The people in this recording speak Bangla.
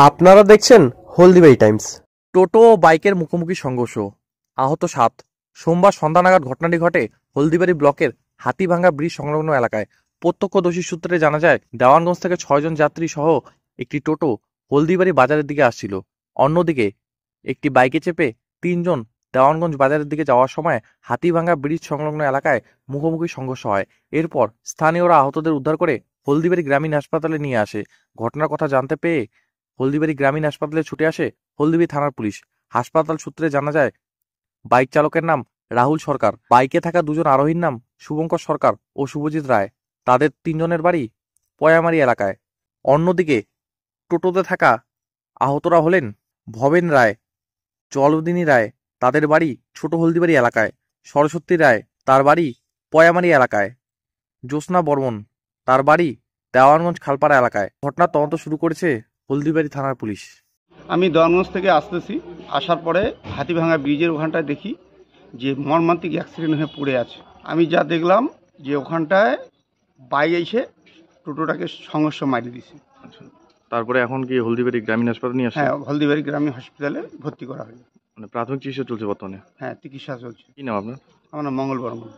আপনারা দেখছেন হলদিবাড়ি টাইমস। টোটো ও বাইকের মুখোমুখি সংঘর্ষ, আহত 7। সোমবার সন্ধ্যা নাগাদ ঘটনাটি ঘটে হলদিবাড়ি ব্লকের হাতিভাঙ্গা ব্রিজ সংলগ্ন এলাকায়। প্রত্যক্ষদর্শী সূত্রে জানা যায়, দেওয়ানগঞ্জ থেকে 6 জন যাত্রী সহ একটি টোটো হলদিবাড়ি বাজারের দিকে আসছিল। অন্যদিকে একটি বাইকে চেপে 3 জন দেওয়ানগঞ্জ বাজারের দিকে যাওয়ার সময় হাতিভাঙ্গা ব্রিজ সংলগ্ন এলাকায় মুখোমুখি সংঘর্ষ হয়। এরপর স্থানীয়রা আহতদের উদ্ধার করে হলদিবাড়ি গ্রামীণ হাসপাতালে নিয়ে আসে। ঘটনার কথা জানতে পেয়ে হলদিবাড়ি গ্রামীণ হাসপাতালে ছুটে আসে হলদিবাড়ি থানার পুলিশ। হাসপাতাল সূত্রে জানা যায়, বাইক চালকের নাম রাহুল সরকার, বাইকে থাকা 2 জন আরোহীর নাম শুভঙ্কর সরকার ও শুভজিৎ রায়। তাদের 3 জনের বাড়ি পয়ামারি এলাকায়। অন্যদিকে টোটোতে থাকা আহতরা হলেন ভবেন রায়, জলদিনী রায়, তাদের বাড়ি ছোট হলদিবাড়ি এলাকায়। সরস্বতী রায়, তার বাড়ি পয়ামারি এলাকায়। জ্যোৎস্না বর্মন, তার বাড়ি দেওয়ানগঞ্জ খালপাড়া এলাকায়। ঘটনার তদন্ত শুরু করেছে হলদিবাড়ি থানার পুলিশ। আমি দেওয়ানগঞ্জ থেকে আসতেছি, আসার পরে হাতিভাঙ্গা ব্রিজের ওখানটায় দেখি যে মর্মান্তিক অ্যাক্সিডেন্ট হয়ে পড়ে আছে। আমি যা দেখলাম যে ওখানটায় বাইক এসে টোটোটাকে সংঘর্ষ মারিয়ে দিছে। তারপরে এখন কি হলদিবাড়ি গ্রামীণ হাসপাতালে নিয়ে আসে? হ্যাঁ, হলদিবাড়ি গ্রামীণ হসপিটালে ভর্তি করা হয়েছে। মানে প্রাথমিক চিকিৎসা চলছে বর্তমানে? হ্যাঁ, চিকিৎসা চলছে। কি নাম আপনার? আমার নাম মঙ্গল বর্মন।